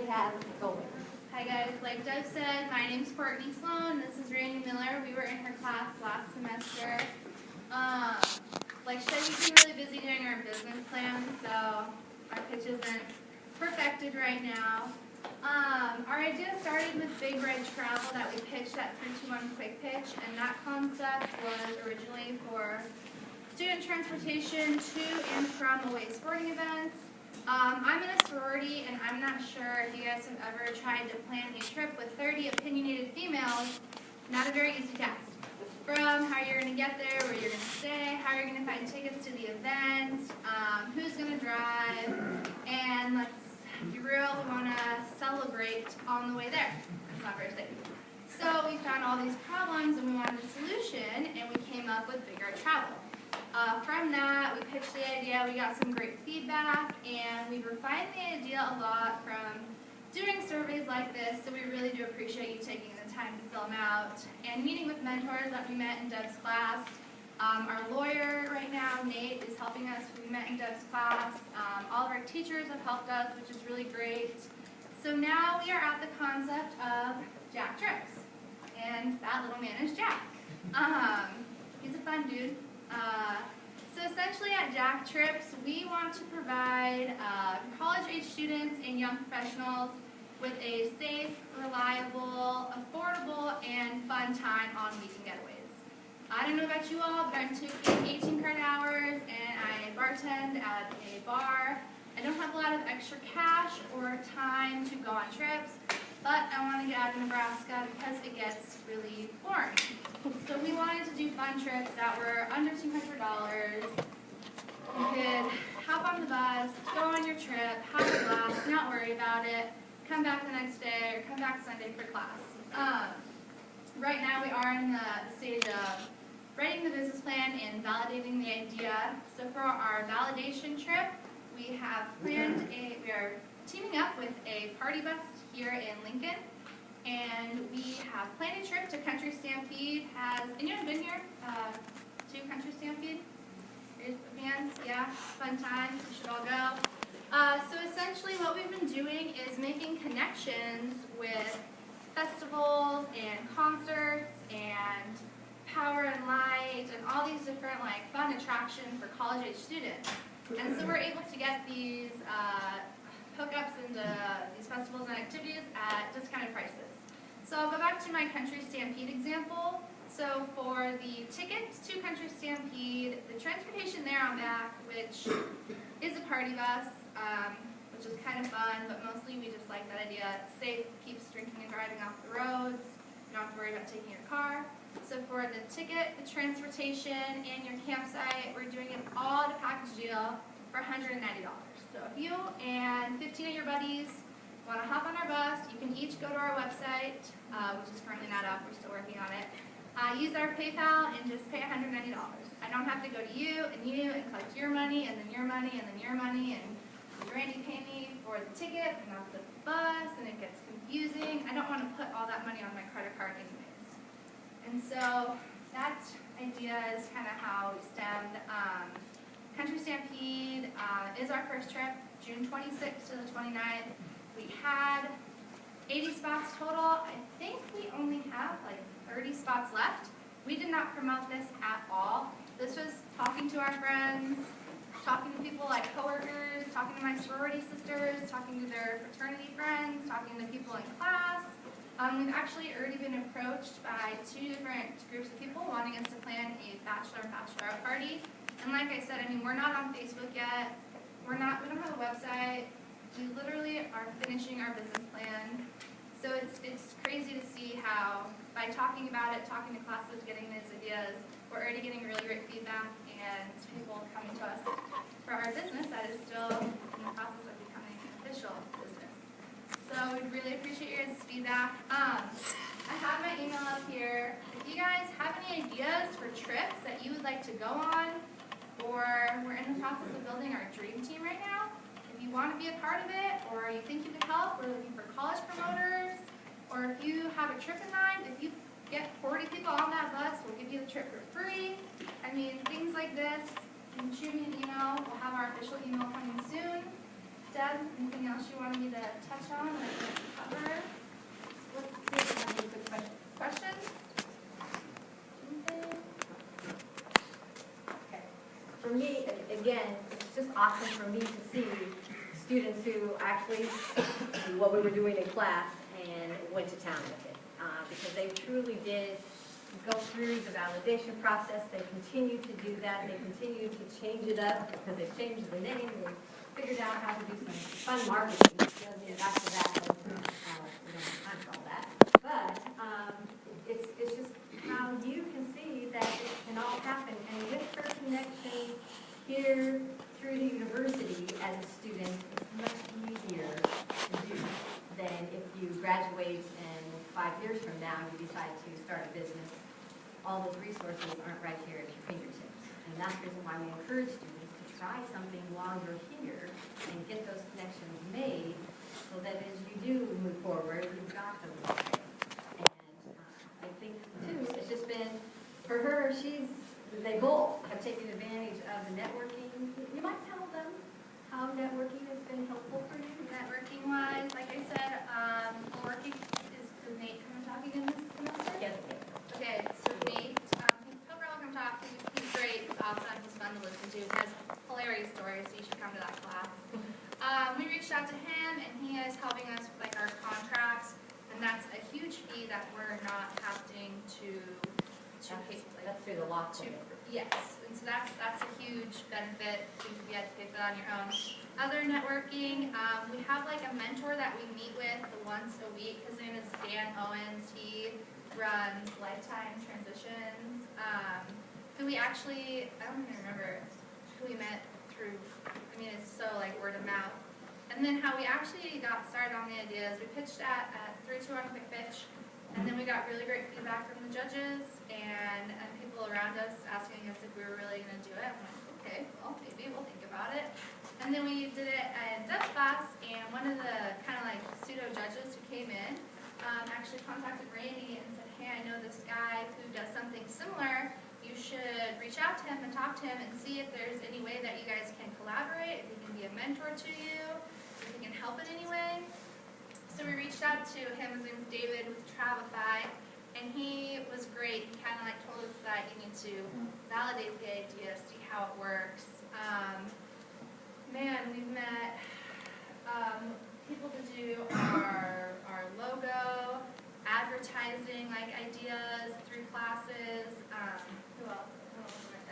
have going. Hi guys, like Doug said, my name's Courtney Sloan. This is Randy Miller. We were in her class last semester. Like she said, we've been really busy doing our business plan, so our pitch isn't perfected right now. Our idea started with Big Red Travel that we pitched at 321 Quick Pitch, and that concept was originally for student transportation to and from away sporting events. I'm in a sorority, and I'm not sure if you guys have ever tried to plan a trip with 30 opinionated females. Not a very easy task. From how you're going to get there, where you're going to stay, how you're going to find tickets to the event, who's going to drive, and let's be real, we want to celebrate on the way there. That's not very safe. So we found all these problems, and we wanted a solution, and we came up with Big Red Travel. From that, we pitched the idea, we got some great feedback, and we refined the idea a lot from doing surveys like this, so we really do appreciate you taking the time to fill them out, and meeting with mentors that we met in Deb's class. Our lawyer right now, Nate, is helping us. We met in Deb's class. All of our teachers have helped us, which is really great. So now we are at the concept of Jack Trips, and that little man is Jack. He's a fun dude. So essentially at Jack Trips, we want to provide college-age students and young professionals with a safe, reliable, affordable, and fun time on weekend getaways. I don't know about you all, but I'm taking 18 credit hours and I bartend at a bar. I don't have a lot of extra cash or time to go on trips, but I want to get out of Nebraska because it gets really boring. So we wanted to do fun trips that were under $200. You could hop on the bus, go on your trip, have a blast, not worry about it, come back the next day, or come back Sunday for class. Right now we are in the stage of writing the business plan and validating the idea. So for our validation trip, we have planned we are teaming up with a party bus here in Lincoln, and we have planned a trip to Country Stampede. Has anyone been here to Country Stampede? Here's the hands, yeah, fun time, we should all go. So essentially what we've been doing is making connections with festivals and concerts and Power and Light and all these different like fun attractions for college-age students. And so we're able to get these hookups into these festivals and activities at discounted prices. So I'll go back to my Country Stampede example. So for the tickets to Country Stampede, the transportation there on back, which is a party bus, which is kind of fun, but mostly we just like that idea. It's safe, keeps drinking and driving off the roads. You don't have to worry about taking your car. So for the ticket, the transportation, and your campsite, we're doing it all at a package deal for $190. So if you and 15 of your buddies want to hop on our bus, you can each go to our website, which is currently not up, we're still working on it. Use our PayPal and just pay $190. I don't have to go to you and collect your money and then your money and then your money, and Randy pay me for the ticket and not the bus, and it gets confusing. I don't want to put all that money on my credit card anyways. And so that idea is kind of how we stemmed. Country Stampede is our first trip, June 26th to the 29th. We had 80 spots total. I think we only have like 30 spots left. We did not promote this at all. This was talking to our friends, talking to people like coworkers, talking to my sorority sisters, talking to their fraternity friends, talking to people in class. We've actually already been approached by 2 different groups of people wanting us to plan a bachelor and bachelorette party. And like I said, I mean, we're not on Facebook yet. We don't have a website. We literally are finishing our business plan. So it's crazy to see how by talking about it, talking to classes, getting these ideas, we're already getting really great feedback and people coming to us for our business that is still in the process of becoming an official business. So we really appreciate your guys' feedback. I have my email up here. If you guys have any ideas for trips that you would like to go on, or we're in the process of building our dream team right now, if you want to be a part of it, or you think you could help, we're looking for college promoters, or if you have a trip in mind, if you get 40 people on that bus, we'll give you the trip for free. I mean, things like this, you can shoot me an email. We'll have our official email coming soon. Deb, anything else you wanted me to touch on? awesome for me to see students who actually knew what we were doing in class and went to town with it. Because they truly did go through the validation process. They continue to do that. They continue to change it up because they've changed the name. They figured out how to do some fun marketing. After that, we don't have time for all that. But it's just how you can see that it can all happen. And with her connection here through the university as a student, it's much easier to do than if you graduate and 5 years from now you decide to start a business. All those resources aren't right here at your fingertips. And that's the reason why we encourage students to try something while you're here and get those connections made so that as you do move forward, you've got those there. And I think, too, it's just been, for her, they both have taken advantage of the networking. You might tell them how networking has been helpful for you. Networking-wise, like I said, working is Nate come and talk again this semester? Yes. Okay, so Nate, he'll probably come talk. He's great. He's awesome. He's fun to listen to. He has hilarious stories, so you should come to that class. We reached out to him, and he is helping us with like our contracts, and that's a huge fee that we're not having to pay. That's through the law To, clinic. yes, and so that's a huge benefit. If you had to pay for that on your own. Other networking, we have like a mentor that we meet with once a week. His name is Dan Owens. He runs Lifetime Transitions. Who we actually, I don't even remember who we met through. I mean, it's so like word of mouth. And then how we actually got started on the idea is we pitched at 3-2 on Quick Pitch. And then we got really great feedback from the judges and people around us asking us if we were really going to do it. I'm like, okay, well, maybe we'll think about it. And then we did it in Dutch class, and one of the kind of like pseudo judges who came in actually contacted Randy and said, hey, I know this guy who does something similar. You should reach out to him and talk to him and see if there's any way that you guys can collaborate, if he can be a mentor to you, if he can help in any way. So we reached out to him. His name is David with Travify, and he was great. He kind of like told us that you need to validate the idea, see how it works. We've met people to do our logo, advertising like ideas through classes. Who else?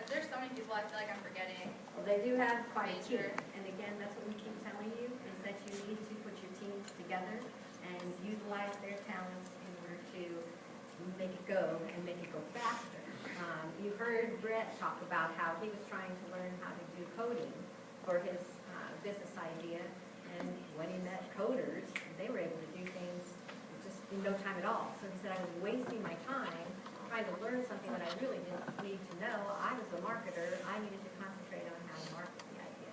There's so many people I feel like I'm forgetting. Well, they do have quite a team. Major. And again, that's what we keep telling you, is that you need to put your teams together and utilize their talents in order to make it go and make it go faster. You heard Brett talk about how he was trying to learn how to do coding for his business idea, and when he met coders, they were able to do things just in no time at all. So he said, I was wasting my time trying to learn something that I really didn't need to know. I was a marketer. I needed to concentrate on how to market the idea.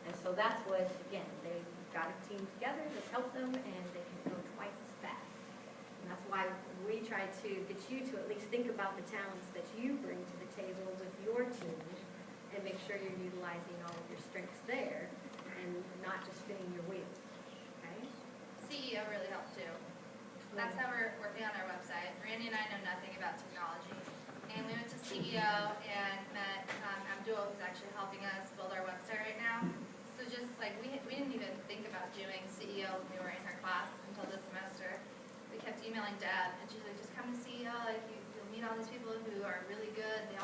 And so that's what, again, they've got a team together that's helped them, and they can go twice as fast. And that's why we try to get you to at least think about the talents that you bring to the table with your team and make sure you're utilizing all of your strengths there and not just spinning your wheels. Okay? CEO really helped too. That's how we're working on our website. Randy and I know nothing about technology. And we went to CEO and met Abdul, who's actually helping us build our website right now. So just like, we didn't even think about doing CEO when we were in her class until this semester. We kept emailing Deb, and she's like, just come to CEO, like you'll meet all these people who are really good. They